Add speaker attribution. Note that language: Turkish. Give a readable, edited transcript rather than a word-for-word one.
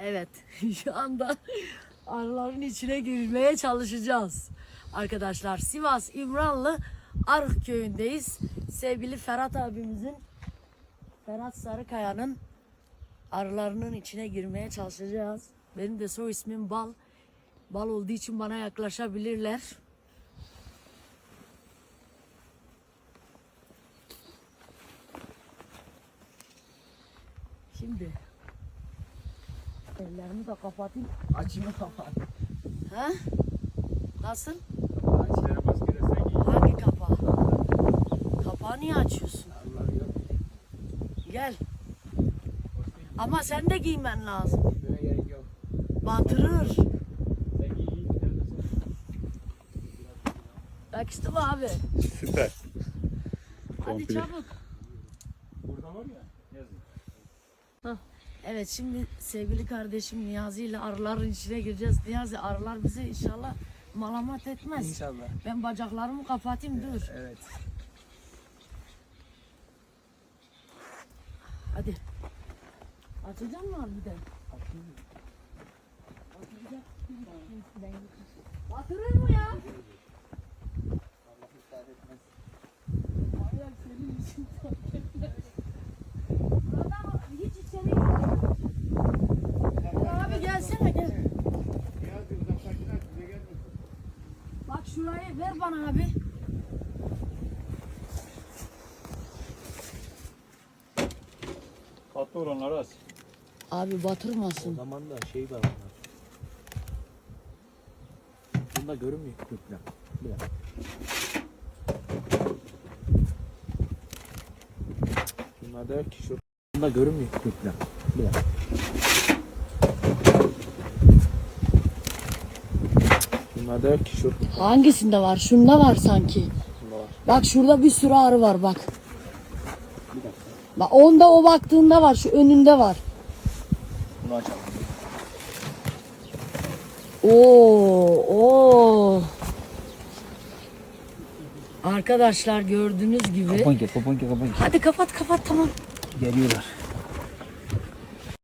Speaker 1: Evet, şu anda arıların içine girmeye çalışacağız. Arkadaşlar Sivas İmranlı Arık köyündeyiz. Sevgili Ferhat abimizin, Ferhat Sarıkaya'nın arılarının içine girmeye çalışacağız. Benim de soy ismim Bal. Bal olduğu için bana yaklaşabilirler. Şimdi ellerimi de kapatayım.
Speaker 2: Açımı kapat.
Speaker 1: Ha? Nasıl?
Speaker 2: Açlara bas girersen giy.
Speaker 1: Hangi kapağı? Kapağı niye açıyorsun?
Speaker 2: Allah yok.
Speaker 1: Gel. Ama sen de giymen lazım.
Speaker 2: Böyle gerek yok.
Speaker 1: Batırır.
Speaker 2: Sen giy.
Speaker 1: Yakıştı mı abi?
Speaker 3: Süper.
Speaker 1: Hadi
Speaker 3: Komple.
Speaker 1: çabuk.
Speaker 2: Burada var ya. Yazın.
Speaker 1: Hah. Evet, şimdi sevgili kardeşim Niyazi ile arıların içine gireceğiz. Niyazi, arılar bizi inşallah malamat etmez.
Speaker 2: İnşallah.
Speaker 1: Ben bacaklarımı kapatayım, dur.
Speaker 2: Evet.
Speaker 1: Hadi. Açacak mı abi bir de? Batırır mı ya? Hayır, senin için buradan hiç içeri girmiyor. Abi gelsene, gel. Bak şurayı ver bana abi.
Speaker 3: Katlı oranlar az.
Speaker 1: Abi batırmasın.
Speaker 2: O zaman da şey var onlar. Bunda görünmüyor kökler. Bir dakika. Bunlarda yok ki şu. Bunda görünmüyor kökler. Bir dakika. Bunlarda yok ki şu.
Speaker 1: Hangisinde var? Şunda var sanki.
Speaker 2: Bunda var.
Speaker 1: Bak şurada bir sürü arı var bak.
Speaker 2: Bir dakika.
Speaker 1: Bak onda o baktığında var, şu önünde var.
Speaker 2: Bunu açalım.
Speaker 1: Oo. Arkadaşlar gördüğünüz gibi.
Speaker 2: Kapan ki.
Speaker 1: Hadi kapat tamam.
Speaker 2: Geliyorlar.